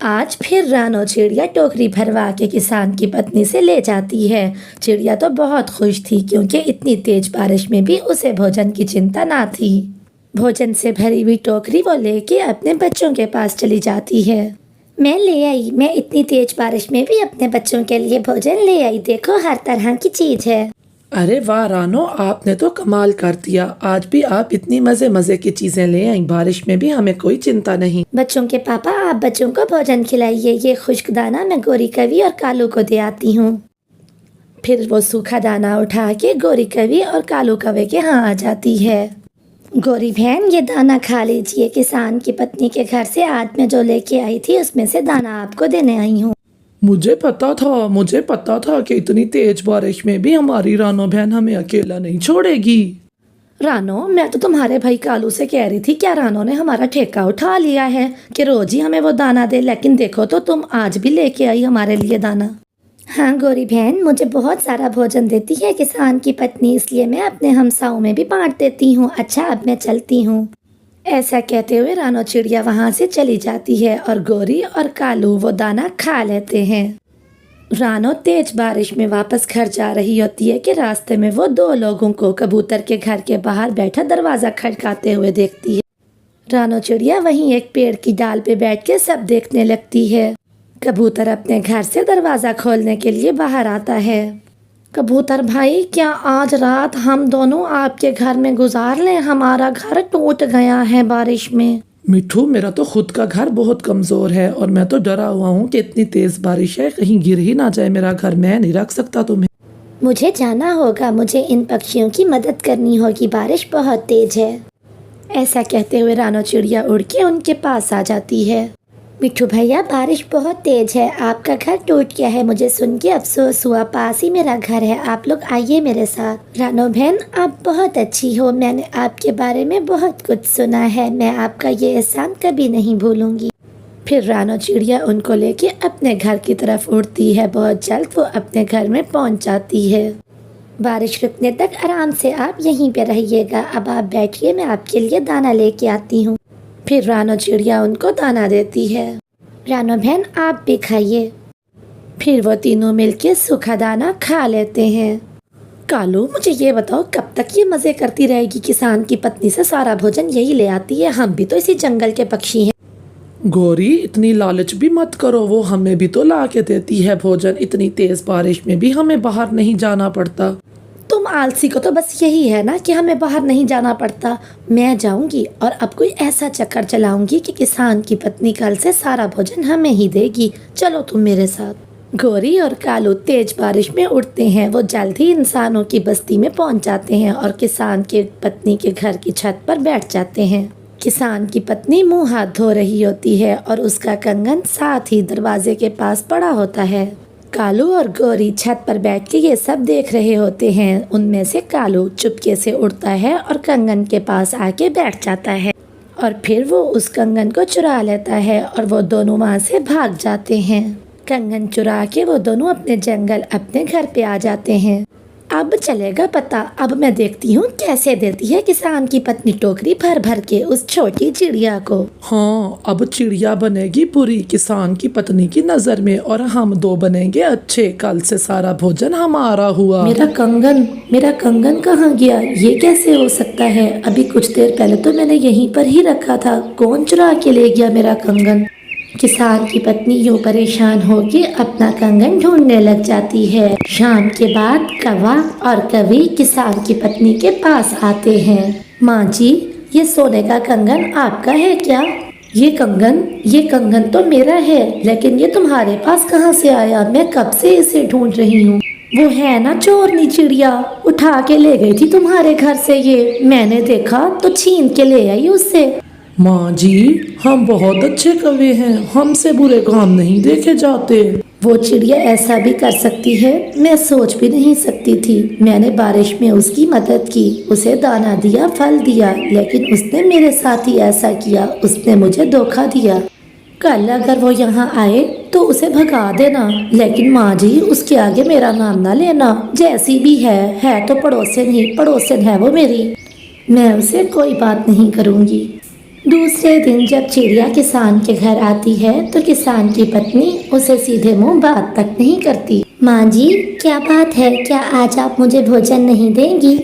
आज फिर रानो चिड़िया टोकरी भरवा के किसान की पत्नी से ले जाती है। चिड़िया तो बहुत खुश थी क्योंकि इतनी तेज बारिश में भी उसे भोजन की चिंता ना थी। भोजन से भरी हुई टोकरी वो लेके अपने बच्चों के पास चली जाती है। मैं ले आई, मैं इतनी तेज बारिश में भी अपने बच्चों के लिए भोजन ले आई। देखो, हर तरह की चीज है। अरे वाह रानो, आपने तो कमाल कर दिया। आज भी आप इतनी मजे मजे की चीजें ले आई। बारिश में भी हमें कोई चिंता नहीं। बच्चों के पापा, आप बच्चों को भोजन खिलाइए। ये खुश्क दाना मैं गोरी कवि और कालू को दे आती हूँ। फिर वो सूखा दाना उठा के गोरी कवि और कालू कौवे के यहाँ आ जाती है। गोरी बहन, ये दाना खा लीजिए। किसान की पत्नी के घर से आज मैं जो लेके आई थी उसमें से दाना आपको देने आई हूँ। मुझे पता था कि इतनी तेज बारिश में भी हमारी रानो बहन हमें अकेला नहीं छोड़ेगी। रानो, मैं तो तुम्हारे भाई कालू से कह रही थी, क्या रानो ने हमारा ठेका उठा लिया है कि रोज ही हमें वो दाना दे। लेकिन देखो तो तुम आज भी लेके आई हमारे लिए दाना। हाँ गोरी बहन, मुझे बहुत सारा भोजन देती है किसान की पत्नी, इसलिए मैं अपने हमसाओं में भी बांट देती हूँ। अच्छा, अब मैं चलती हूँ। ऐसा कहते हुए रानो चिड़िया वहाँ से चली जाती है और गोरी और कालू वो दाना खा लेते हैं। रानो तेज बारिश में वापस घर जा रही होती है कि रास्ते में वो दो लोगों को कबूतर के घर के बाहर बैठा दरवाजा खटकाते हुए देखती है। रानो चिड़िया वहीं एक पेड़ की डाल पे बैठ के सब देखने लगती है। कबूतर अपने घर से दरवाजा खोलने के लिए बाहर आता है। कबूतर भाई, क्या आज रात हम दोनों आपके घर में गुजार लें? हमारा घर टूट गया है बारिश में। मिठू, मेरा तो खुद का घर बहुत कमजोर है और मैं तो डरा हुआ हूँ कि इतनी तेज बारिश है, कहीं गिर ही ना जाए मेरा घर। मैं नहीं रख सकता तुम्हें। मुझे जाना होगा, मुझे इन पक्षियों की मदद करनी होगी, बारिश बहुत तेज है। ऐसा कहते हुए रानो चिड़िया उड़ के उनके पास आ जाती है। मिठू भैया, बारिश बहुत तेज है, आपका घर टूट गया है। मुझे सुन के अफसोस हुआ, पास ही मेरा घर है, आप लोग आइए मेरे साथ। रानो बहन, आप बहुत अच्छी हो, मैंने आपके बारे में बहुत कुछ सुना है। मैं आपका ये एहसान कभी नहीं भूलूंगी। फिर रानो चिड़िया उनको लेके अपने घर की तरफ उड़ती है। बहुत जल्द वो अपने घर में पहुंच जाती है। बारिश रुकने तक आराम से आप यहीं पे रहिएगा। अब आप बैठिए, मैं आपके लिए दाना लेके आती हूँ। फिर रानो चिड़िया उनको दाना देती है। रानो बहन, आप भी खाइए। फिर वो तीनों मिलके सूखा दाना खा लेते हैं। कालू, मुझे ये बताओ, कब तक ये मजे करती रहेगी? किसान की पत्नी से सारा भोजन यही ले आती है, हम भी तो इसी जंगल के पक्षी हैं। गौरी, इतनी लालच भी मत करो, वो हमें भी तो ला के देती है भोजन। इतनी तेज बारिश में भी हमें बाहर नहीं जाना पड़ता। तुम आलसी को तो बस यही है ना कि हमें बाहर नहीं जाना पड़ता। मैं जाऊंगी और अब कोई ऐसा चक्कर चलाऊंगी कि किसान की पत्नी कल से सारा भोजन हमें ही देगी। चलो तुम मेरे साथ। गोरी और कालू तेज बारिश में उड़ते हैं। वो जल्द ही इंसानों की बस्ती में पहुंच जाते हैं और किसान की पत्नी के घर की छत पर बैठ जाते हैं। किसान की पत्नी मुंह हाथ धो रही होती है और उसका कंगन साथ ही दरवाजे के पास पड़ा होता है। कालू और गोरी छत पर बैठ के ये सब देख रहे होते हैं। उनमें से कालू चुपके से उड़ता है और कंगन के पास आके बैठ जाता है और फिर वो उस कंगन को चुरा लेता है और वो दोनों वहाँ से भाग जाते हैं। कंगन चुरा के वो दोनों अपने जंगल अपने घर पे आ जाते हैं। अब चलेगा पता। अब मैं देखती हूँ कैसे देती है किसान की पत्नी टोकरी भर भर के उस छोटी चिड़िया को। हाँ, अब चिड़िया बनेगी बुरी किसान की पत्नी की नजर में और हम दो बनेंगे अच्छे। कल से सारा भोजन हमारा हुआ। मेरा कंगन कहाँ गया? ये कैसे हो सकता है? अभी कुछ देर पहले तो मैंने यहीं पर ही रखा था। कौन चुरा के ले गया मेरा कंगन? किसान की पत्नी यूं परेशान होकर अपना कंगन ढूंढने लग जाती है। शाम के बाद कौवा और कवि किसान की पत्नी के पास आते हैं। माँ जी, ये सोने का कंगन आपका है क्या? ये कंगन तो मेरा है, लेकिन ये तुम्हारे पास कहाँ से आया? मैं कब से इसे ढूंढ रही हूँ। वो है ना चोरनी चिड़िया, उठा के ले गई थी तुम्हारे घर से। ये मैंने देखा तो छीन के ले आई उससे। माँ जी, हम बहुत अच्छे कवि हैं, हमसे बुरे काम नहीं देखे जाते। वो चिड़िया ऐसा भी कर सकती है, मैं सोच भी नहीं सकती थी। मैंने बारिश में उसकी मदद की, उसे दाना दिया, फल दिया, लेकिन उसने मेरे साथ ही ऐसा किया। उसने मुझे धोखा दिया। कल अगर वो यहाँ आए तो उसे भगा देना, लेकिन माँ जी उसके आगे मेरा नाम ना लेना। जैसी भी है तो पड़ोसन ही पड़ोसन है वो मेरी। मैं उसे कोई बात नहीं करूँगी। दूसरे दिन जब चिड़िया किसान के घर आती है तो किसान की पत्नी उसे सीधे मुंह बात तक नहीं करती। माँ जी, क्या बात है? क्या आज आप मुझे भोजन नहीं देंगी?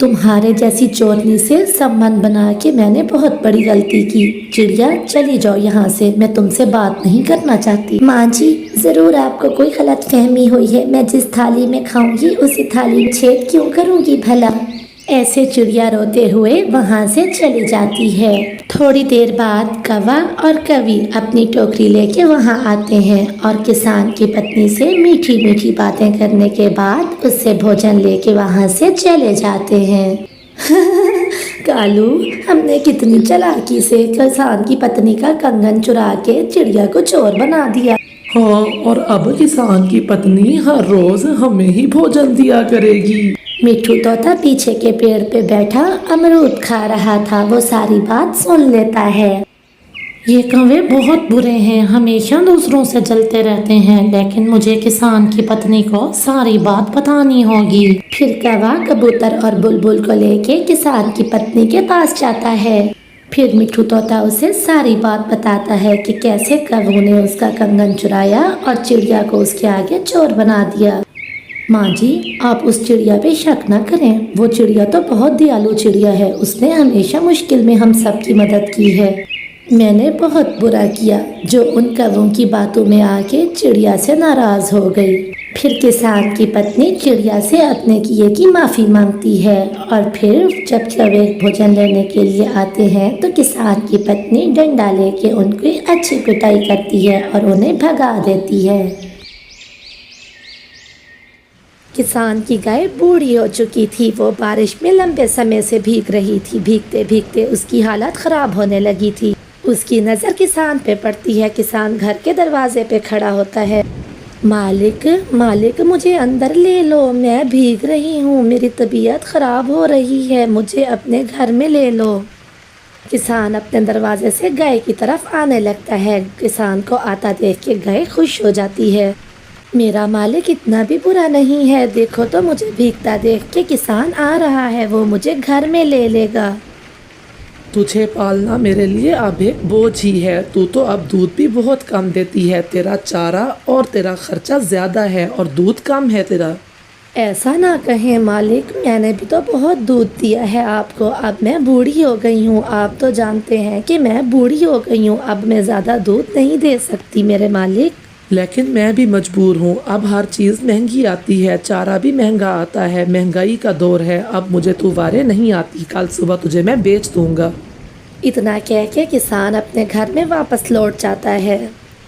तुम्हारे जैसी चोरनी से संबंध बना के मैंने बहुत बड़ी गलती की। चिड़िया, चली जाओ यहाँ से, मैं तुमसे बात नहीं करना चाहती। माँ जी, जरूर आपको कोई गलतफहमी हुई है। मैं जिस थाली में खाऊंगी उसी थाली में छेद क्यों करूंगी भला? ऐसे चिड़िया रोते हुए वहाँ से चली जाती है। थोड़ी देर बाद कौवा और कवि अपनी टोकरी लेके वहाँ आते हैं और किसान की पत्नी से मीठी मीठी बातें करने के बाद उससे भोजन लेके वहाँ से चले जाते हैं। कालू, हमने कितनी चालाकी से किसान की पत्नी का कंगन चुरा के चिड़िया को चोर बना दिया। हाँ, और अब किसान की पत्नी हर रोज हमें ही भोजन दिया करेगी। मिट्ठू तोता पीछे के पेड़ पे बैठा अमरूद खा रहा था। वो सारी बात सुन लेता है। ये कौवे बहुत बुरे हैं, हमेशा दूसरों से जलते रहते हैं, लेकिन मुझे किसान की पत्नी को सारी बात बतानी होगी। फिर कौवा कबूतर और बुलबुल को लेके किसान की पत्नी के पास जाता है। फिर मिट्ठू तोता उसे सारी बात बताता है कि कैसे कौवे ने उसका कंगन चुराया और चिड़िया को उसके आगे चोर बना दिया। माँ जी, आप उस चिड़िया पे शक न करें। वो चिड़िया तो बहुत दयालु चिड़िया है। उसने हमेशा मुश्किल में हम सबकी मदद की है। मैंने बहुत बुरा किया जो उन कौवों की बातों में आके चिड़िया से नाराज हो गई। फिर किसान की पत्नी चिड़िया से अपने किए की माफ़ी मांगती है और फिर जब कौवे भोजन लेने के लिए आते हैं तो किसान की पत्नी डंडा लेके उनकी अच्छी पिटाई करती है और उन्हें भगा देती है। किसान की गाय बूढ़ी हो चुकी थी। वो बारिश में लंबे समय से भीग रही थी। भीगते भीगते उसकी हालत खराब होने लगी थी। उसकी नज़र किसान पे पड़ती है। किसान घर के दरवाजे पे खड़ा होता है। मालिक, मालिक, मुझे अंदर ले लो, मैं भीग रही हूँ, मेरी तबीयत ख़राब हो रही है, मुझे अपने घर में ले लो। किसान अपने दरवाजे से गाय की तरफ आने लगता है। किसान को आता देख के गाय खुश हो जाती है। मेरा मालिक इतना भी बुरा नहीं है, देखो तो मुझे भीगता देख के किसान आ रहा है, वो मुझे घर में ले लेगा। तुझे पालना मेरे लिए अब एक बोझ ही है। तू तो अब दूध भी बहुत कम देती है। तेरा चारा और तेरा खर्चा ज़्यादा है और दूध कम है तेरा। ऐसा ना कहें मालिक, मैंने भी तो बहुत दूध दिया है आपको। अब मैं बूढ़ी हो गई हूँ। आप तो जानते हैं कि मैं बूढ़ी हो गई हूँ। अब मैं ज़्यादा दूध नहीं दे सकती मेरे मालिक। लेकिन मैं भी मजबूर हूँ। अब हर चीज़ महंगी आती है, चारा भी महंगा आता है, महंगाई का दौर है। अब मुझे तू वारे नहीं आती। कल सुबह तुझे मैं बेच दूँगा। इतना कह के किसान अपने घर में वापस लौट जाता है।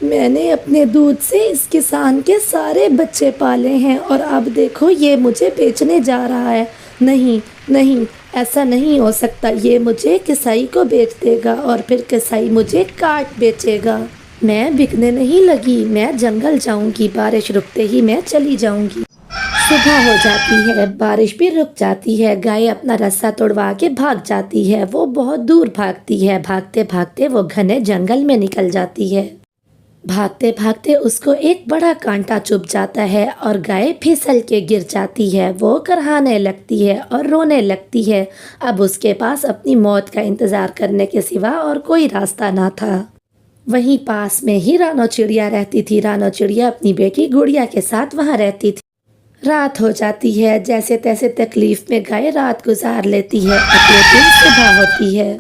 मैंने अपने दूध से इस किसान के सारे बच्चे पाले हैं और अब देखो ये मुझे बेचने जा रहा है। नहीं नहीं, ऐसा नहीं हो सकता। ये मुझे कसाई को बेच देगा और फिर कसाई मुझे काट बेचेगा। मैं बिकने नहीं लगी, मैं जंगल जाऊंगी। बारिश रुकते ही मैं चली जाऊंगी। सुबह हो जाती है, बारिश भी रुक जाती है। गाय अपना रास्ता तोड़वा के भाग जाती है। वो बहुत दूर भागती है। भागते भागते वो घने जंगल में निकल जाती है। भागते भागते उसको एक बड़ा कांटा चुभ जाता है और गाय फिसल के गिर जाती है। वो करहाने लगती है और रोने लगती है। अब उसके पास अपनी मौत का इंतज़ार करने के सिवा और कोई रास्ता ना था। वहीं पास में ही रानो चिड़िया रहती थी। रानो चिड़िया अपनी बेटी गुड़िया के साथ वहाँ रहती थी। रात हो जाती है। जैसे तैसे तकलीफ में गाय रात गुजार लेती है। अगले दिन सुबह होती है।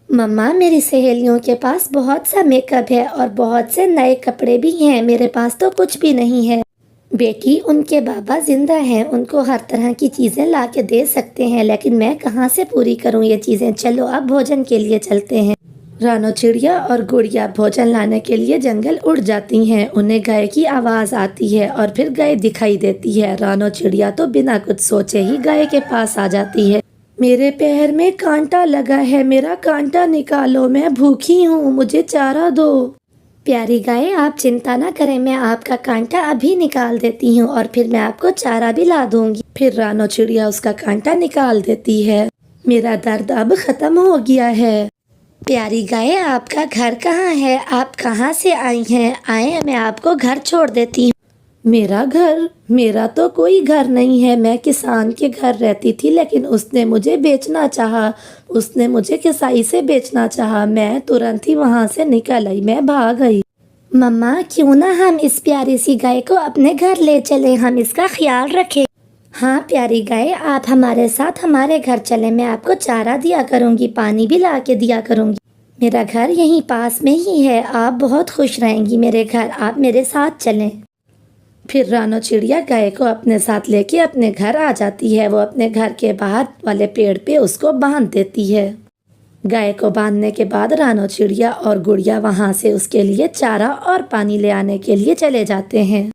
मम्मा, मेरी सहेलियों के पास बहुत सा मेकअप है और बहुत से नए कपड़े भी हैं। मेरे पास तो कुछ भी नहीं है। बेटी, उनके बाबा जिंदा हैं, उनको हर तरह की चीज़ें ला के दे सकते हैं, लेकिन मैं कहाँ से पूरी करूँ ये चीज़ें। चलो अब भोजन के लिए चलते हैं। रानो चिड़िया और गुड़िया भोजन लाने के लिए जंगल उड़ जाती हैं। उन्हें गाय की आवाज़ आती है और फिर गाय दिखाई देती है। रानो चिड़िया तो बिना कुछ सोचे ही गाय के पास आ जाती है। मेरे पैर में कांटा लगा है, मेरा कांटा निकालो, मैं भूखी हूँ, मुझे चारा दो। प्यारी गाय, आप चिंता ना करें, मैं आपका कांटा अभी निकाल देती हूँ और फिर मैं आपको चारा भी ला दूंगी। फिर रानो चिड़िया उसका कांटा निकाल देती है। मेरा दर्द अब ख़त्म हो गया है। प्यारी गाय, आपका घर कहाँ है? आप कहाँ से आई हैं? आए, मैं आपको घर छोड़ देती हूँ। मेरा घर? मेरा तो कोई घर नहीं है। मैं किसान के घर रहती थी, लेकिन उसने मुझे बेचना चाहा। उसने मुझे कसाई से बेचना चाहा। मैं तुरंत ही वहाँ से निकल आई, मैं भाग गई। मम्मा, क्यों ना हम इस प्यारी सी गाय को अपने घर ले चलें, हम इसका ख्याल रखें। हाँ प्यारी गाय, आप हमारे साथ हमारे घर चलें। मैं आपको चारा दिया करूँगी, पानी भी ला के दिया करूँगी। मेरा घर यहीं पास में ही है, आप बहुत खुश रहेंगी मेरे घर, आप मेरे साथ चलें। फिर रानो चिड़िया गाय को अपने साथ लेके अपने घर आ जाती है। वो अपने घर के बाहर वाले पेड़ पे उसको बांध देती है। गाय को बांधने के बाद रानो चिड़िया और गुड़िया वहाँ से उसके लिए चारा और पानी ले आने के लिए चले जाते हैं।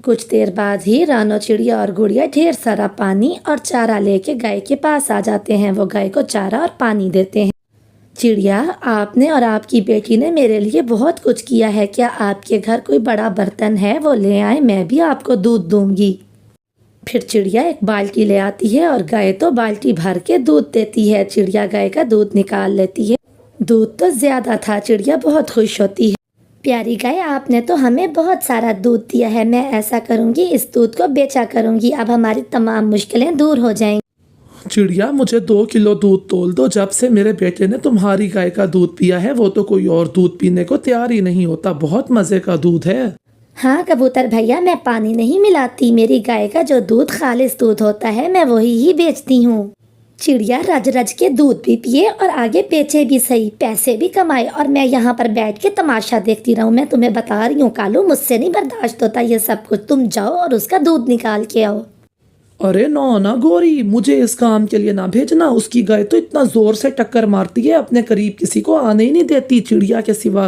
कुछ देर बाद ही रानो चिड़िया और गुड़िया ढेर सारा पानी और चारा लेके गाय के पास आ जाते हैं। वो गाय को चारा और पानी देते हैं। चिड़िया, आपने और आपकी बेटी ने मेरे लिए बहुत कुछ किया है। क्या आपके घर कोई बड़ा बर्तन है? वो ले आए, मैं भी आपको दूध दूंगी। फिर चिड़िया एक बाल्टी ले आती है और गाय तो बाल्टी भर के दूध देती है। चिड़िया गाय का दूध निकाल लेती है। दूध तो ज़्यादा था। चिड़िया बहुत खुश होती है। प्यारी गाय, आपने तो हमें बहुत सारा दूध दिया है। मैं ऐसा करूँगी, इस दूध को बेचा करूँगी। अब हमारी तमाम मुश्किलें दूर हो जाएंगी। चिड़िया, मुझे 2 किलो दूध तोल दो। जब से मेरे बेटे ने तुम्हारी गाय का दूध पिया है, वो तो कोई और दूध पीने को तैयार ही नहीं होता। बहुत मज़े का दूध है। हाँ कबूतर भैया, मैं पानी नहीं मिलाती। मेरी गाय का जो दूध खालिस दूध होता है, मैं वही ही बेचती हूँ। चिड़िया रज रज के दूध भी पिए और आगे बेचे भी सही, पैसे भी कमाए, और मैं यहाँ पर बैठ के तमाशा देखती रहूँ। मैं तुम्हें बता रही हूँ कालू, मुझसे नहीं बर्दाश्त होता ये सब कुछ। तुम जाओ और उसका दूध निकाल के आओ। अरे ना गोरी, मुझे इस काम के लिए ना भेजना। उसकी गाय तो इतना जोर से टक्कर मारती है, अपने करीब किसी को आने ही नहीं देती चिड़िया के सिवा।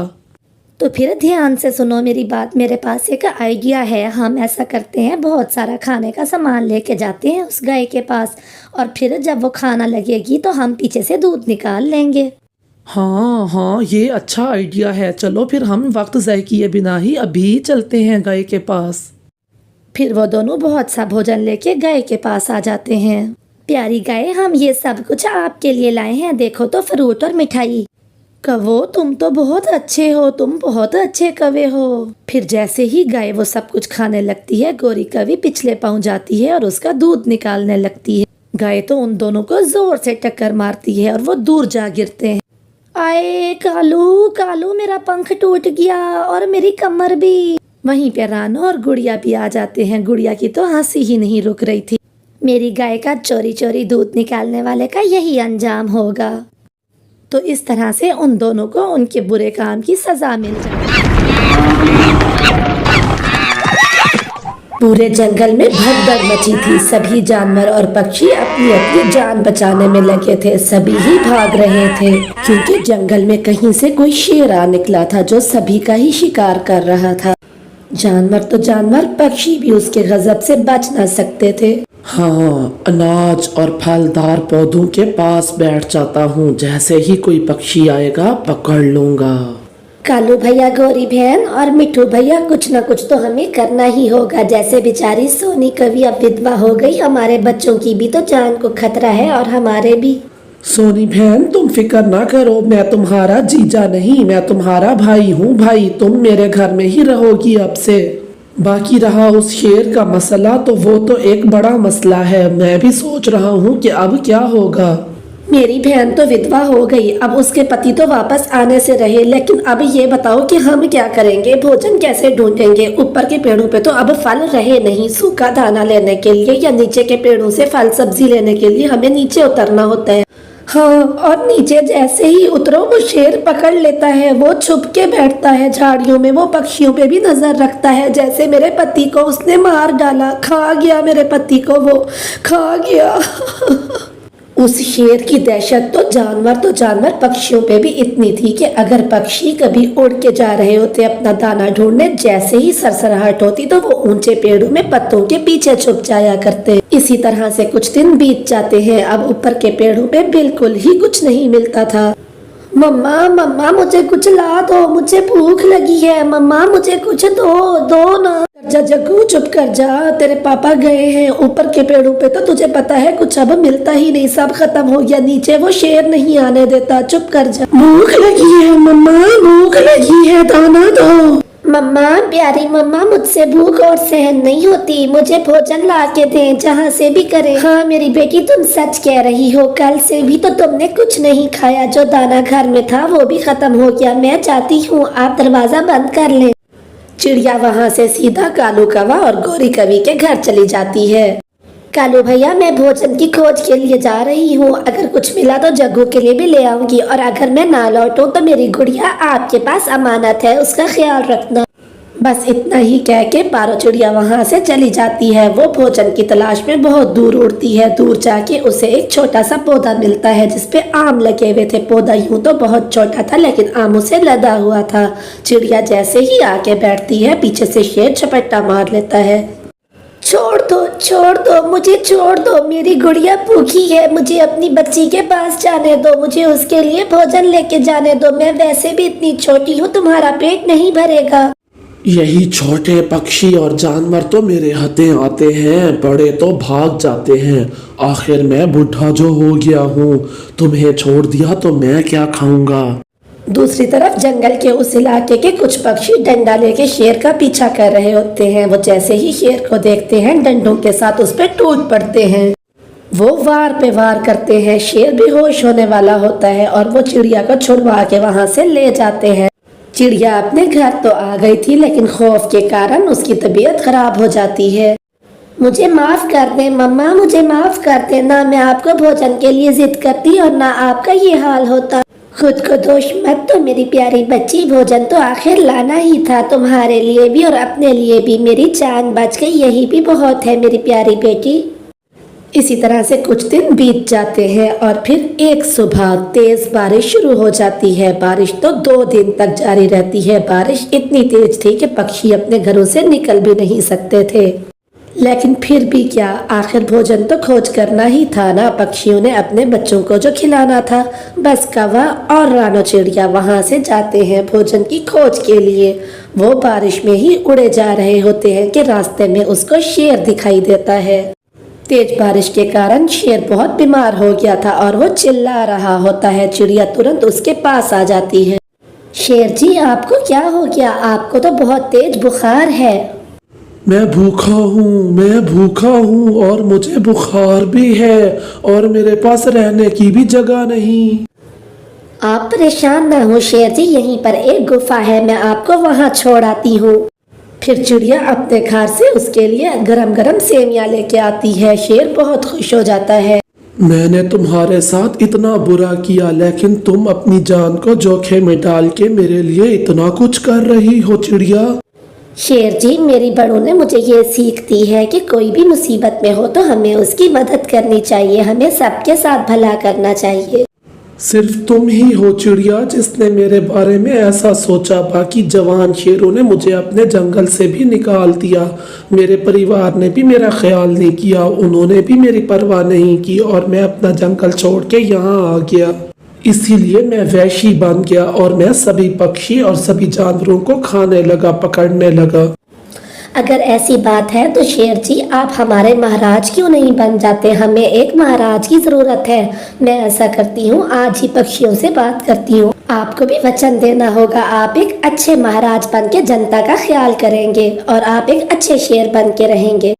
तो फिर ध्यान से सुनो मेरी बात। मेरे पास एक आइडिया है। हम ऐसा करते हैं, बहुत सारा खाने का सामान लेके जाते हैं उस गाय के पास, और फिर जब वो खाना लगेगी तो हम पीछे से दूध निकाल लेंगे। हाँ, ये अच्छा आइडिया है। चलो फिर हम वक्त ज़ाय किए बिना ही अभी चलते हैं गाय के पास। फिर वो दोनों बहुत सा भोजन लेके गाय के पास आ जाते हैं। प्यारी गाय, हम ये सब कुछ आपके लिए लाए हैं। देखो तो, फ्रूट और मिठाई। कवो, तुम तो बहुत अच्छे हो, तुम बहुत अच्छे कवे हो। फिर जैसे ही गाय वो सब कुछ खाने लगती है, गोरी कवि पिछले पहुंच जाती है और उसका दूध निकालने लगती है। गाय तो उन दोनों को जोर से टक्कर मारती है और वो दूर जा गिरते हैं। आए कालू कालू, मेरा पंख टूट गया और मेरी कमर भी। वहीं पे रानो और गुड़िया भी आ जाते हैं। गुड़िया की तो हंसी ही नहीं रुक रही थी। मेरी गाय का चोरी चोरी दूध निकालने वाले का यही अंजाम होगा। तो इस तरह से उन दोनों को उनके बुरे काम की सजा मिल जाती। पूरे जंगल में भगदड़ मची थी। सभी जानवर और पक्षी अपनी अपनी जान बचाने में लगे थे। सभी ही भाग रहे थे, क्योंकि जंगल में कहीं से कोई शेर आ निकला था जो सभी का ही शिकार कर रहा था। जानवर तो जानवर, पक्षी भी उसके गजब से बच न सकते थे। हाँ, अनाज और फलदार पौधों के पास बैठ जाता हूँ। जैसे ही कोई पक्षी आएगा पकड़ लूंगा। कालू भैया, गौरी बहन और मिठू भैया, कुछ न कुछ तो हमें करना ही होगा। जैसे बेचारी सोनी कवि अब विधवा हो गई, हमारे बच्चों की भी तो जान को खतरा है और हमारे भी। सोनी बहन, तुम फिक्र ना करो। मैं तुम्हारा जीजा नहीं, मैं तुम्हारा भाई हूँ। भाई, तुम मेरे घर में ही रहोगी अब से। बाकी रहा उस शेर का मसला, तो वो तो एक बड़ा मसला है। मैं भी सोच रहा हूँ कि अब क्या होगा। मेरी बहन तो विधवा हो गई, अब उसके पति तो वापस आने से रहे, लेकिन अब ये बताओ कि हम क्या करेंगे? भोजन कैसे ढूंढेंगे? ऊपर के पेड़ों पे तो अब फल रहे नहीं। सूखा दाना लेने के लिए या नीचे के पेड़ों से फल सब्जी लेने के लिए हमें नीचे उतरना होता है। हाँ, और नीचे जैसे ही उतरो वो शेर पकड़ लेता है। वो छुप के बैठता है झाड़ियों में। वो पक्षियों पे भी नजर रखता है। जैसे मेरे पति को उसने मार डाला, खा गया मेरे पति को, वो खा गया। उस शेर की दहशत तो जानवर पक्षियों पे भी इतनी थी कि अगर पक्षी कभी उड़ के जा रहे होते अपना दाना ढूंढने, जैसे ही सरसराहट होती तो वो ऊंचे पेड़ों में पत्तों के पीछे छुप जाया करते। इसी तरह से कुछ दिन बीत जाते हैं। अब ऊपर के पेड़ों पे बिल्कुल ही कुछ नहीं मिलता था। मम्मा मुझे कुछ ला दो, मुझे भूख लगी है। मम्मा मुझे कुछ दो ना। जा जग्गू, चुप कर जा। तेरे पापा गए हैं ऊपर के पेड़ों पे, तो तुझे पता है कुछ अब मिलता ही नहीं, सब खत्म हो गया। नीचे वो शेर नहीं आने देता। चुप कर जा। भूख लगी है मम्मा, भूख लगी है, दाना दो। मम्मा, प्यारी मम्मा, मुझसे भूख और सहन नहीं होती, मुझे भोजन ला के दें जहाँ से भी करें। हाँ मेरी बेटी, तुम सच कह रही हो, कल से भी तो तुमने कुछ नहीं खाया, जो दाना घर में था वो भी खत्म हो गया। मैं चाहती हूँ आप दरवाजा बंद कर लें। चिड़िया वहाँ से सीधा कालू कौवा और गोरी कवि के घर चली जाती है। कालू भैया, मैं भोजन की खोज के लिए जा रही हूँ, अगर कुछ मिला तो जग्गू के लिए भी ले आऊंगी, और अगर मैं ना लौटूं तो मेरी गुड़िया आपके पास अमानत है, उसका ख्याल रखना। बस इतना ही कह के पारो चिड़िया वहाँ से चली जाती है। वो भोजन की तलाश में बहुत दूर उड़ती है। दूर जाके उसे एक छोटा सा पौधा मिलता है जिसपे आम लगे हुए थे। पौधा यूं तो बहुत छोटा था लेकिन आमों से लदा हुआ था। चिड़िया जैसे ही आके बैठती है, पीछे से शेर झपट्टा मार लेता है। छोड़ दो, मुझे छोड़ दो, मेरी गुड़िया भूखी है, मुझे अपनी बच्ची के पास जाने दो, मुझे उसके लिए भोजन लेके जाने दो, मैं वैसे भी इतनी छोटी हूँ, तुम्हारा पेट नहीं भरेगा। यही छोटे पक्षी और जानवर तो मेरे हथे आते हैं, बड़े तो भाग जाते हैं। आखिर मैं बूढ़ा जो हो गया हूँ, तुम्हें छोड़ दिया तो मैं क्या खाऊंगा। दूसरी तरफ जंगल के उस इलाके के कुछ पक्षी डंडा लेके शेर का पीछा कर रहे होते हैं। वो जैसे ही शेर को देखते हैं, डंडों के साथ उस पर टूट पड़ते हैं। वो वार पे वार करते हैं। शेर बेहोश होने वाला होता है और वो चिड़िया को छुड़वा के वहां से ले जाते हैं। चिड़िया अपने घर तो आ गई थी लेकिन खौफ के कारण उसकी तबीयत खराब हो जाती है। मुझे माफ कर दे मम्मा, मुझे माफ कर दे, ना मैं आपको भोजन के लिए जिद करती और ना आपका ये हाल होता। खुद को दोष मत दो मेरी प्यारी बच्ची, भोजन तो आखिर लाना ही था, तुम्हारे लिए भी और अपने लिए भी। मेरी जान बच गई, यही भी बहुत है मेरी प्यारी बेटी। इसी तरह से कुछ दिन बीत जाते हैं और फिर एक सुबह तेज बारिश शुरू हो जाती है। बारिश तो 2 दिन तक जारी रहती है। बारिश इतनी तेज थी कि पक्षी अपने घरों से निकल भी नहीं सकते थे। लेकिन फिर भी क्या, आखिर भोजन तो खोज करना ही था ना। पक्षियों ने अपने बच्चों को जो खिलाना था। बस कौवा और रानो चिड़िया वहां से जाते हैं भोजन की खोज के लिए। वो बारिश में ही उड़े जा रहे होते हैं कि रास्ते में उसको शेर दिखाई देता है। तेज बारिश के कारण शेर बहुत बीमार हो गया था और वो चिल्ला रहा होता है। चिड़िया तुरंत उसके पास आ जाती है। शेर जी, आपको क्या हो गया? आपको तो बहुत तेज बुखार है। मैं भूखा हूँ और मुझे बुखार भी है और मेरे पास रहने की भी जगह नहीं। आप परेशान ना हो शेर जी, यहीं पर एक गुफा है, मैं आपको वहाँ छोड़ आती हूँ। फिर चिड़िया अपने घर से उसके लिए गरम गरम सेवइयाँ लेके आती है। शेर बहुत खुश हो जाता है। मैंने तुम्हारे साथ इतना बुरा किया लेकिन तुम अपनी जान को जोखिम में डाल के मेरे लिए इतना कुछ कर रही हो चिड़िया। शेर जी, मेरी बड़ों ने मुझे ये सीख दी है कि कोई भी मुसीबत में हो तो हमें उसकी मदद करनी चाहिए, हमें सबके साथ भला करना चाहिए। सिर्फ तुम ही हो चिड़िया जिसने मेरे बारे में ऐसा सोचा। बाकी जवान शेरों ने मुझे अपने जंगल से भी निकाल दिया। मेरे परिवार ने भी मेरा ख्याल नहीं किया, उन्होंने भी मेरी परवाह नहीं की और मैं अपना जंगल छोड़ के यहाँ आ गया। इसीलिए मैं वैशी बन गया और मैं सभी पक्षी और सभी जानवरों को खाने लगा, पकड़ने लगा। अगर ऐसी बात है तो शेर जी, आप हमारे महाराज क्यों नहीं बन जाते? हमें एक महाराज की जरूरत है। मैं ऐसा करती हूँ, आज ही पक्षियों से बात करती हूँ। आपको भी वचन देना होगा, आप एक अच्छे महाराज बन के जनता का ख्याल करेंगे और आप एक अच्छे शेर बन के रहेंगे।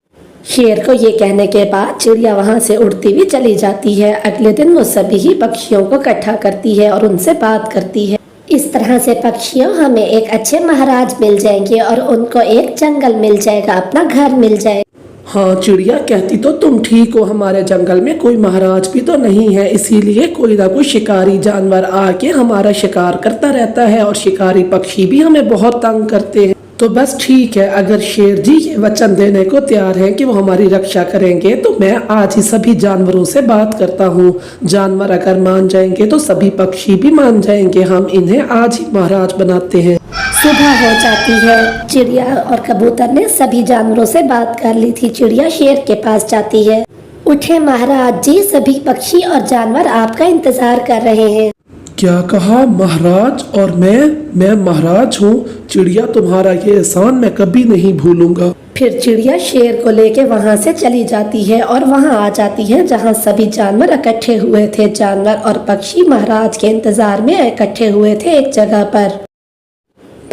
शेर को ये कहने के बाद चिड़िया वहाँ से उड़ती हुई चली जाती है। अगले दिन वो सभी ही पक्षियों को इकट्ठा करती है और उनसे बात करती है। इस तरह से पक्षियों, हमें एक अच्छे महाराज मिल जाएंगे और उनको एक जंगल मिल जाएगा, अपना घर मिल जाएगा। हाँ चिड़िया, कहती तो तुम ठीक हो। हमारे जंगल में कोई महाराज भी तो नहीं है, इसीलिए कोई ना कोई शिकारी जानवर आके हमारा शिकार करता रहता है और शिकारी पक्षी भी हमें बहुत तंग करते हैं। तो बस ठीक है, अगर शेर जी ये वचन देने को तैयार हैं कि वो हमारी रक्षा करेंगे तो मैं आज ही सभी जानवरों से बात करता हूँ। जानवर अगर मान जाएंगे तो सभी पक्षी भी मान जाएंगे। हम इन्हें आज ही महाराज बनाते हैं। सुबह हो जाती है। चिड़िया और कबूतर ने सभी जानवरों से बात कर ली थी। चिड़िया शेर के पास जाती है। उठे महाराज जी, सभी पक्षी और जानवर आपका इंतजार कर रहे हैं। क्या कहा महाराज? और मैं महाराज हूँ? चिड़िया, तुम्हारा ये एहसान मैं कभी नहीं भूलूंगा। फिर चिड़िया शेर को लेके वहाँ से चली जाती है और वहाँ आ जाती है जहाँ सभी जानवर इकट्ठे हुए थे। जानवर और पक्षी महाराज के इंतजार में इकट्ठे हुए थे एक जगह पर।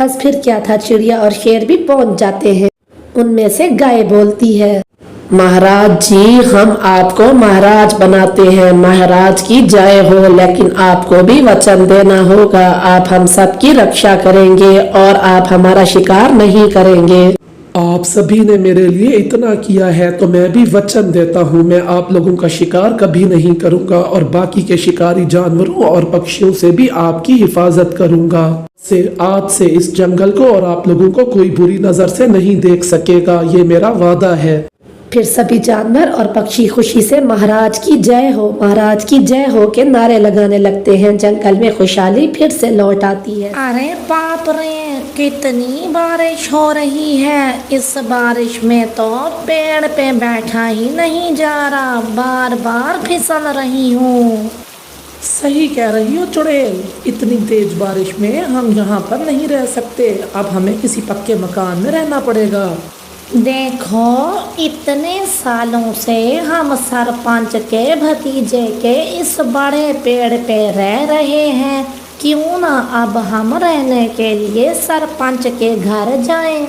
बस फिर क्या था, चिड़िया और शेर भी पहुंच जाते हैं। उनमें से गाय बोलती है, महाराज जी, हम आपको महाराज बनाते हैं, महाराज की जय हो। लेकिन आपको भी वचन देना होगा, आप हम सब की रक्षा करेंगे और आप हमारा शिकार नहीं करेंगे। आप सभी ने मेरे लिए इतना किया है तो मैं भी वचन देता हूँ, मैं आप लोगों का शिकार कभी नहीं करूँगा और बाकी के शिकारी जानवरों और पक्षियों से भी आपकी हिफाजत करूँगा। आज से इस जंगल को और आप लोगों को कोई बुरी नजर से नहीं देख सकेगा, ये मेरा वादा है। फिर सभी जानवर और पक्षी खुशी से महाराज की जय हो, महाराज की जय हो के नारे लगाने लगते हैं। जंगल में खुशहाली फिर से लौट आती है। अरे बाप रे, कितनी बारिश हो रही है। इस बारिश में तो पेड़ पे बैठा ही नहीं जा रहा, बार बार फिसल रही हूँ। सही कह रही हो चुड़ैल, इतनी तेज बारिश में हम यहाँ पर नहीं रह सकते, अब हमें किसी पक्के मकान में रहना पड़ेगा। देखो, इतने सालों से हम सरपंच के भतीजे के इस बड़े पेड़ पे रह रहे हैं, क्यों ना अब हम रहने के लिए सरपंच के घर जाएं।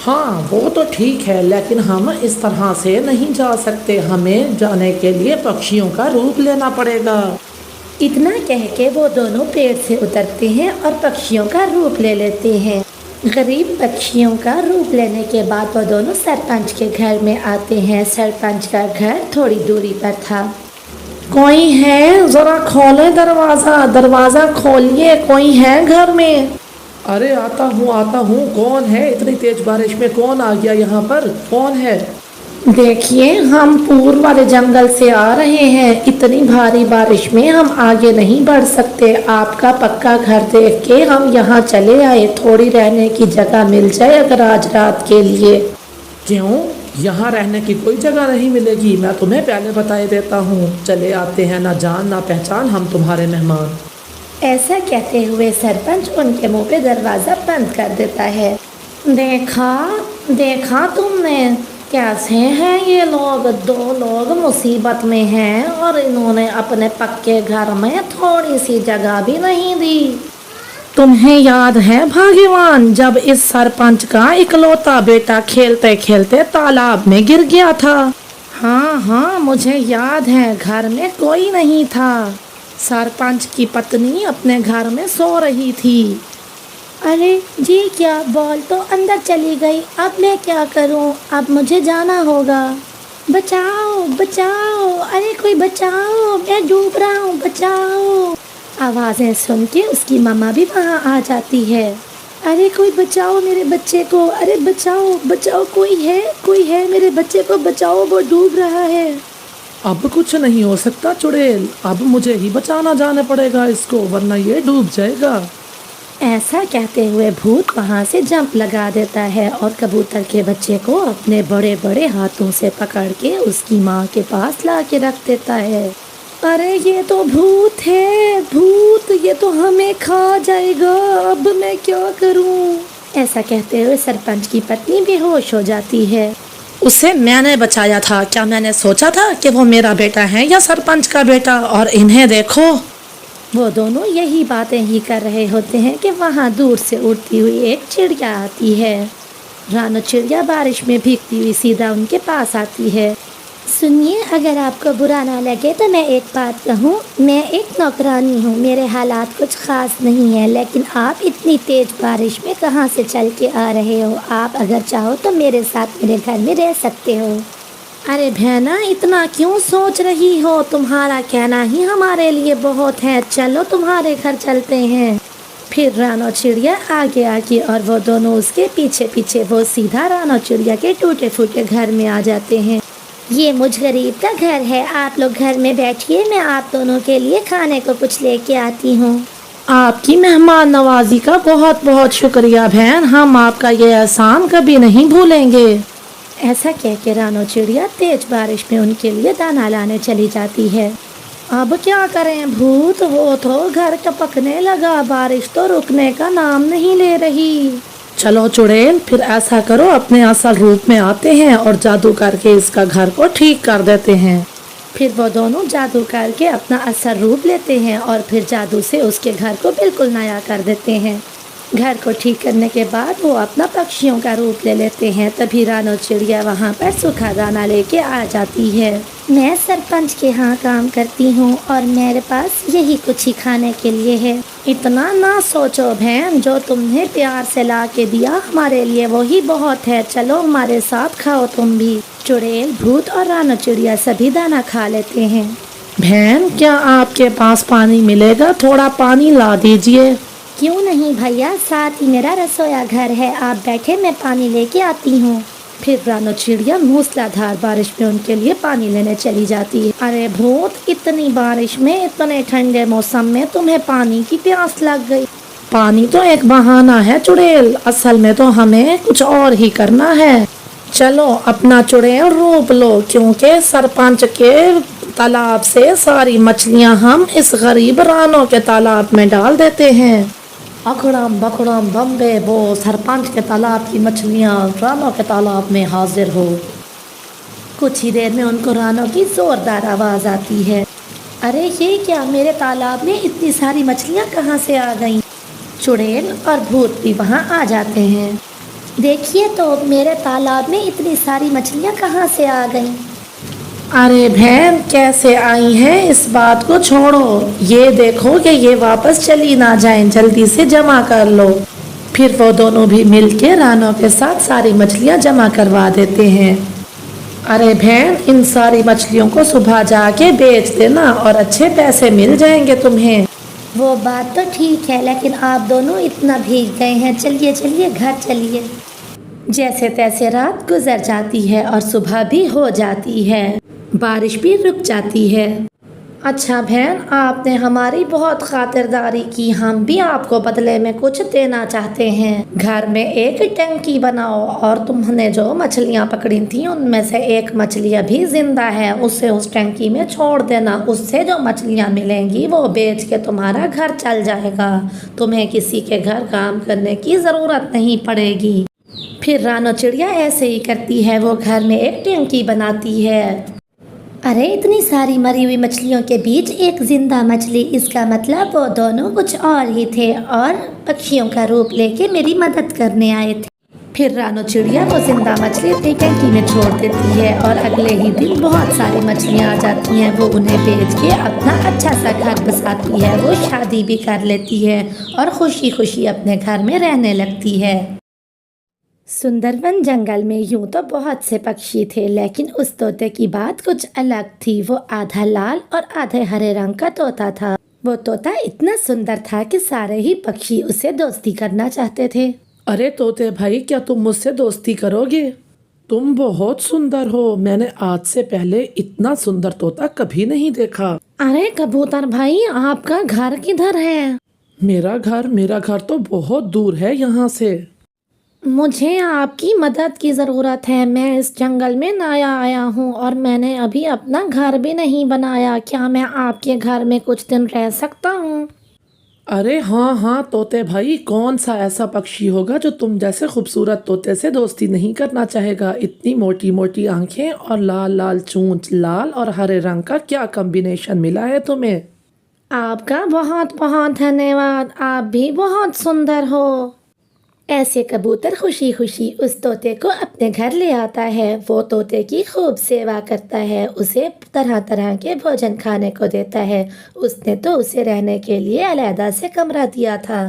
हाँ वो तो ठीक है, लेकिन हम इस तरह से नहीं जा सकते, हमें जाने के लिए पक्षियों का रूप लेना पड़ेगा। इतना कह के वो दोनों पेड़ से उतरते हैं और पक्षियों का रूप ले लेते हैं। गरीब पक्षियों का रूप लेने के बाद वो दोनों सरपंच के घर में आते हैं। सरपंच का घर थोड़ी दूरी पर था। कोई है? जरा खोले दरवाजा, दरवाजा खोलिए, कोई है घर में? अरे आता हूँ, कौन है? इतनी तेज बारिश में कौन आ गया यहाँ पर, कौन है? देखिए, हम पूर्व वाले जंगल से आ रहे हैं, इतनी भारी बारिश में हम आगे नहीं बढ़ सकते। आपका पक्का घर देख के हम यहाँ चले आए, थोड़ी रहने की जगह मिल जाए अगर आज रात के लिए। क्यों? यहाँ रहने की कोई जगह नहीं मिलेगी, मैं तुम्हें पहले बताए देता हूँ। चले आते हैं, ना जान ना पहचान, हम तुम्हारे मेहमान। ऐसा कहते हुए सरपंच उनके मुंह पे दरवाजा बंद कर देता है। देखा तुमने, कैसे हैं ये लोग? दो लोग मुसीबत में हैं और इन्होंने अपने पक्के घर में थोड़ी सी जगह भी नहीं दी। तुम्हें याद है भाग्यवान, जब इस सरपंच का इकलौता बेटा खेलते खेलते तालाब में गिर गया था? हाँ, मुझे याद है, घर में कोई नहीं था। सरपंच की पत्नी अपने घर में सो रही थी। अरे जी क्या, बॉल तो अंदर चली गई, अब मैं क्या करूं? अब मुझे जाना होगा। बचाओ बचाओ, अरे कोई बचाओ, मैं डूब रहा हूँ, बचाओ। आवाज़ें सुन के उसकी मम्मा भी वहाँ आ जाती है। अरे कोई बचाओ मेरे बच्चे को, अरे बचाओ बचाओ, कोई है, मेरे बच्चे को बचाओ, वो डूब रहा है। अब कुछ नहीं हो सकता चुड़ैल, अब मुझे ही बचाना जाना पड़ेगा इसको, वरना ये डूब जाएगा। ऐसा कहते हुए भूत वहाँ से जंप लगा देता है और कबूतर के बच्चे को अपने बड़े बड़े हाथों से पकड़ के उसकी माँ के पास ला के रख देता है। अरे ये तो भूत है, भूत, ये तो हमें खा जाएगा, अब मैं क्या करूँ? ऐसा कहते हुए सरपंच की पत्नी बेहोश हो जाती है। उसे मैंने बचाया था, क्या मैंने सोचा था कि वो मेरा बेटा है या सरपंच का बेटा? और इन्हें देखो। वो दोनों यही बातें ही कर रहे होते हैं कि वहाँ दूर से उड़ती हुई एक चिड़िया आती है। रानो चिड़िया बारिश में भीगती हुई सीधा उनके पास आती है। सुनिए, अगर आपको बुरा ना लगे तो मैं एक बात कहूँ, मैं एक नौकरानी हूँ, मेरे हालात कुछ ख़ास नहीं है, लेकिन आप इतनी तेज़ बारिश में कहाँ से चल के आ रहे हो? आप अगर चाहो तो मेरे साथ मेरे घर में रह सकते हो। अरे बहना, इतना क्यों सोच रही हो? तुम्हारा कहना ही हमारे लिए बहुत है, चलो तुम्हारे घर चलते हैं। फिर रानो चिड़िया आगे आगे और वो दोनों उसके पीछे पीछे वो सीधा रानो चिड़िया के टूटे फूटे घर में आ जाते हैं। ये मुझ गरीब का घर है, आप लोग घर में बैठिए, मैं आप दोनों के लिए खाने को कुछ लेके आती हूँ। आपकी मेहमान नवाजी का बहुत बहुत शुक्रिया बहन, हम आपका ये एहसान कभी नहीं भूलेंगे। ऐसा कह के रानो चिड़िया तेज बारिश में उनके लिए दाना लाने चली जाती है। अब क्या करें भूत, वो तो घर टपकने लगा, बारिश तो रुकने का नाम नहीं ले रही। चलो चुड़ैल, फिर ऐसा करो, अपने असल रूप में आते हैं और जादू करके इसका घर को ठीक कर देते हैं। फिर वो दोनों जादू करके अपना असल रूप लेते हैं और फिर जादू से उसके घर को बिल्कुल नया कर देते हैं। घर को ठीक करने के बाद वो अपना पक्षियों का रूप ले लेते हैं। तभी रानो चिड़िया वहाँ पर सूखा दाना लेके आ जाती है। मैं सरपंच के यहाँ काम करती हूँ और मेरे पास यही कुछ ही खाने के लिए है। इतना ना सोचो बहन, जो तुमने प्यार से ला के दिया हमारे लिए वही बहुत है। चलो हमारे साथ खाओ तुम भी। चुड़ैल, भूत और रानो चिड़िया सभी दाना खा लेते हैं। बहन, क्या आपके पास पानी मिलेगा? थोड़ा पानी ला दीजिए। क्यों नहीं भैया, साथ ही मेरा रसोया घर है, आप बैठे, मैं पानी लेके आती हूँ। फिर रानो चिड़िया मूसलाधार बारिश में उनके लिए पानी लेने चली जाती है। अरे भूत, इतनी बारिश में, इतने ठंडे मौसम में तुम्हें पानी की प्यास लग गई? पानी तो एक बहाना है चुड़ैल, असल में तो हमें कुछ और ही करना है। चलो अपना चुड़ैल रूप लो, क्योंकि सरपंच के तालाब से सारी मछलियां हम इस गरीब रानो के तालाब में डाल देते हैं। अकड़म बकड़म बम्बे बो, सरपंच के तालाब की मछलियाँ रानो के तालाब में हाजिर हो। कुछ ही देर में उनको रानो की जोरदार आवाज़ आती है। अरे ये क्या, मेरे तालाब में इतनी सारी मछलियाँ कहाँ से आ गईं? चुड़ैल और भूत भी वहाँ आ जाते हैं। देखिए तो, मेरे तालाब में इतनी सारी मछलियाँ कहाँ से आ गईं? अरे बहन, कैसे आई हैं, इस बात को छोड़ो। ये देखो कि ये वापस चली ना जाएं, जल्दी से जमा कर लो। फिर वो दोनों भी मिलके रानो के साथ सारी मछलियाँ जमा करवा देते हैं। अरे बहन, इन सारी मछलियों को सुबह जाके बेच देना और अच्छे पैसे मिल जाएंगे तुम्हें। वो बात तो ठीक है, लेकिन आप दोनों इतना भीग गए हैं, चलिए चलिए घर चलिए। जैसे तैसे रात गुजर जाती है और सुबह भी हो जाती है। बारिश भी रुक जाती है। अच्छा बहन, आपने हमारी बहुत खातिरदारी की, हम भी आपको बदले में कुछ देना चाहते हैं। घर में एक टंकी बनाओ और तुमने जो मछलियाँ पकड़ी थी उनमें से एक मछली अभी जिंदा है, उसे उस टंकी में छोड़ देना। उससे जो मछलियाँ मिलेंगी वो बेच के तुम्हारा घर चल जाएगा, तुम्हें किसी के घर काम करने की ज़रूरत नहीं पड़ेगी। फिर रानो चिड़िया ऐसे ही करती है, वो घर में एक टंकी बनाती है। अरे इतनी सारी मरी हुई मछलियों के बीच एक जिंदा मछली, इसका मतलब वो दोनों कुछ और ही थे और पक्षियों का रूप लेके मेरी मदद करने आए थे। फिर रानो चिड़िया वो जिंदा मछली अपनी टंकी में छोड़ देती है और अगले ही दिन बहुत सारी मछलियाँ आ जाती हैं। वो उन्हें बेच के अपना अच्छा सा घर बसाती है, वो शादी भी कर लेती है और खुशी खुशी अपने घर में रहने लगती है। सुंदरवन जंगल में यूं तो बहुत से पक्षी थे, लेकिन उस तोते की बात कुछ अलग थी। वो आधा लाल और आधे हरे रंग का तोता था। वो तोता इतना सुंदर था कि सारे ही पक्षी उससे दोस्ती करना चाहते थे। अरे तोते भाई, क्या तुम मुझसे दोस्ती करोगे? तुम बहुत सुंदर हो, मैंने आज से पहले इतना सुंदर तोता कभी नहीं देखा। अरे कबूतर भाई, आपका घर किधर है? मेरा घर तो बहुत दूर है यहाँ से। मुझे आपकी मदद की ज़रूरत है। मैं इस जंगल में नया आया हूँ और मैंने अभी अपना घर भी नहीं बनाया। क्या मैं आपके घर में कुछ दिन रह सकता हूँ? अरे हाँ हाँ तोते भाई, कौन सा ऐसा पक्षी होगा जो तुम जैसे खूबसूरत तोते से दोस्ती नहीं करना चाहेगा? इतनी मोटी मोटी आंखें और लाल लाल चोंच, लाल और हरे रंग का क्या कॉम्बिनेशन मिला है तुम्हें। आपका बहुत बहुत धन्यवाद, आप भी बहुत सुंदर हो। ऐसे कबूतर खुशी खुशी उस तोते को अपने घर ले आता है। वो तोते की खूब सेवा करता है, उसे तरह तरह के भोजन खाने को देता है। उसने तो उसे रहने के लिए अलग से कमरा दिया था।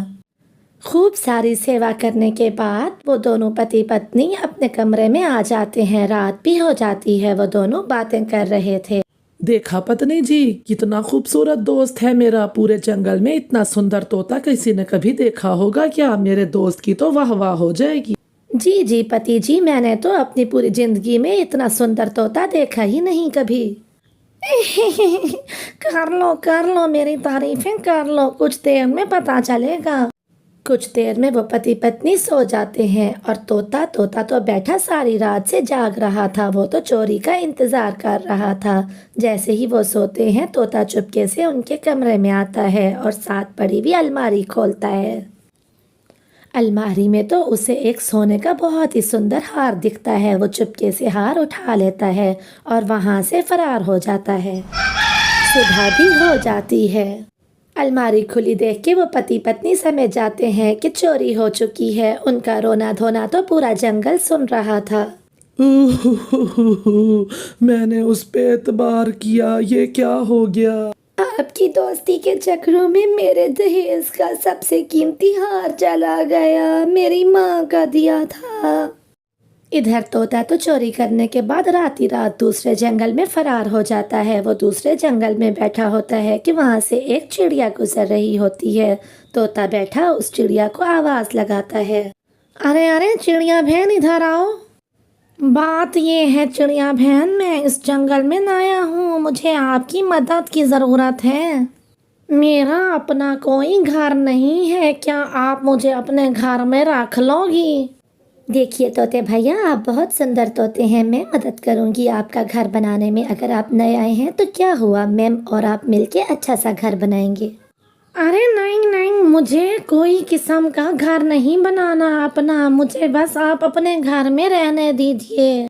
खूब सारी सेवा करने के बाद वो दोनों पति पत्नी अपने कमरे में आ जाते हैं। रात भी हो जाती है, वो दोनों बातें कर रहे थे। देखा पत्नी जी, कितना खूबसूरत दोस्त है मेरा। पूरे जंगल में इतना सुंदर तोता किसी ने कभी देखा होगा क्या? मेरे दोस्त की तो वाह वाह हो जाएगी। जी जी पति जी, मैंने तो अपनी पूरी जिंदगी में इतना सुंदर तोता देखा ही नहीं कभी। कर लो मेरी तारीफें कर लो, कुछ देर में पता चलेगा। कुछ देर में वो पति पत्नी सो जाते हैं और तोता तो बैठा सारी रात से जाग रहा था। वो तो चोरी का इंतजार कर रहा था। जैसे ही वो सोते हैं, तोता चुपके से उनके कमरे में आता है और साथ पड़ी हुई अलमारी खोलता है। अलमारी में तो उसे एक सोने का बहुत ही सुंदर हार दिखता है। वो चुपके से हार उठा लेता है और वहाँ से फरार हो जाता है। सुबह भी हो जाती है। अलमारी खुली देख के वो पति पत्नी समझ जाते हैं कि चोरी हो चुकी है। उनका रोना धोना तो पूरा जंगल सुन रहा था। मैंने उस पे एतबार किया, ये क्या हो गया? आपकी दोस्ती के चक्रों में मेरे दहेज का सबसे कीमती हार चला गया, मेरी माँ का दिया था। इधर तोता तो चोरी करने के बाद रात ही रात दूसरे जंगल में फरार हो जाता है। वो दूसरे जंगल में बैठा होता है कि वहाँ से एक चिड़िया गुजर रही होती है। तोता बैठा उस चिड़िया को आवाज़ लगाता है, अरे अरे चिड़िया बहन इधर आओ। बात ये है चिड़िया बहन, मैं इस जंगल में नया हूँ, मुझे आपकी मदद की ज़रूरत है। मेरा अपना कोई घर नहीं है, क्या आप मुझे अपने घर में रख लोगी? देखिए तोते भैया, आप बहुत सुंदर तोते हैं, मैं मदद करूंगी आपका घर बनाने में। अगर आप नए आए हैं तो क्या हुआ, मैम और आप मिलके अच्छा सा घर बनाएंगे। अरे नहीं नहीं, मुझे कोई किस्म का घर नहीं बनाना अपना, मुझे बस आप अपने घर में रहने दीजिए।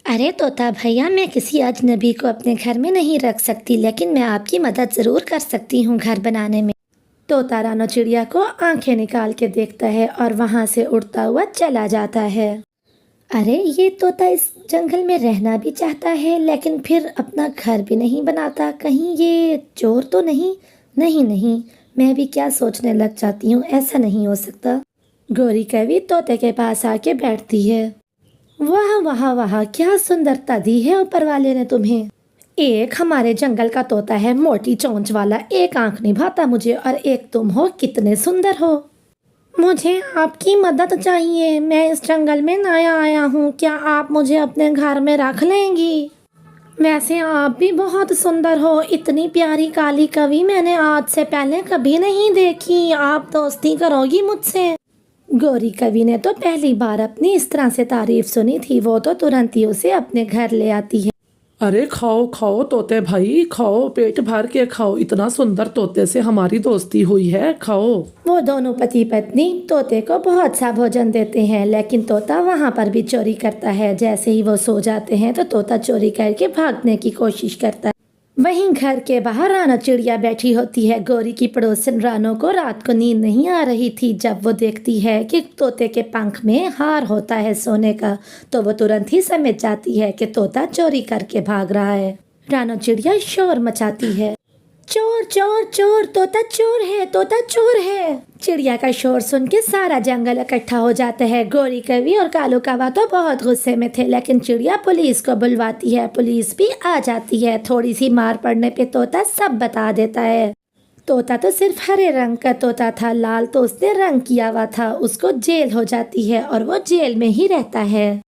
अरे तोता भैया, मैं किसी अजनबी को अपने घर में नहीं रख सकती, लेकिन मैं आपकी मदद ज़रूर कर सकती हूँ घर बनाने में। तोता रानो चिड़िया को आंखें निकाल के देखता है और वहाँ से उड़ता हुआ चला जाता है। अरे ये तोता इस जंगल में रहना भी चाहता है, लेकिन फिर अपना घर भी नहीं बनाता। कहीं ये चोर तो नहीं? नहीं नहीं, मैं भी क्या सोचने लग जाती हूँ, ऐसा नहीं हो सकता। गौरी कवि तोते के पास आके बैठती है। वाह वाह वाह, क्या सुंदरता दी है ऊपर वाले ने तुम्हें। एक हमारे जंगल का तोता है मोटी चोंच वाला, एक आंख निभाता मुझे, और एक तुम हो, कितने सुंदर हो। मुझे आपकी मदद चाहिए, मैं इस जंगल में नया आया हूँ, क्या आप मुझे अपने घर में रख लेंगी? वैसे आप भी बहुत सुंदर हो, इतनी प्यारी काली कवि मैंने आज से पहले कभी नहीं देखी, आप दोस्ती करोगी मुझसे? गौरी कवि ने तो पहली बार अपनी इस तरह से तारीफ सुनी थी, वो तो तुरंत ही उसे अपने घर ले आती है। अरे खाओ खाओ तोते भाई, खाओ, पेट भर के खाओ, इतना सुंदर तोते से हमारी दोस्ती हुई है, खाओ। वो दोनों पति पत्नी तोते को बहुत सा भोजन देते हैं, लेकिन तोता वहाँ पर भी चोरी करता है। जैसे ही वो सो जाते हैं तो तोता चोरी करके भागने की कोशिश करता है। वहीं घर के बाहर रानो चिड़िया बैठी होती है। गौरी की पड़ोसन रानो को रात को नींद नहीं आ रही थी। जब वो देखती है कि तोते के पंख में हार होता है सोने का, तो वो तुरंत ही समझ जाती है कि तोता चोरी करके भाग रहा है। रानो चिड़िया शोर मचाती है, चोर चोर चोर, तोता चोर है, तोता चोर है। चिड़िया का शोर सुन के सारा जंगल इकट्ठा हो जाता है। गौरी कवि और कालू कावा तो बहुत गुस्से में थे, लेकिन चिड़िया पुलिस को बुलवाती है। पुलिस भी आ जाती है। थोड़ी सी मार पड़ने पे तोता सब बता देता है। तोता तो सिर्फ हरे रंग का तोता था, लाल तो उसने रंग किया हुआ था। उसको जेल हो जाती है और वो जेल में ही रहता है।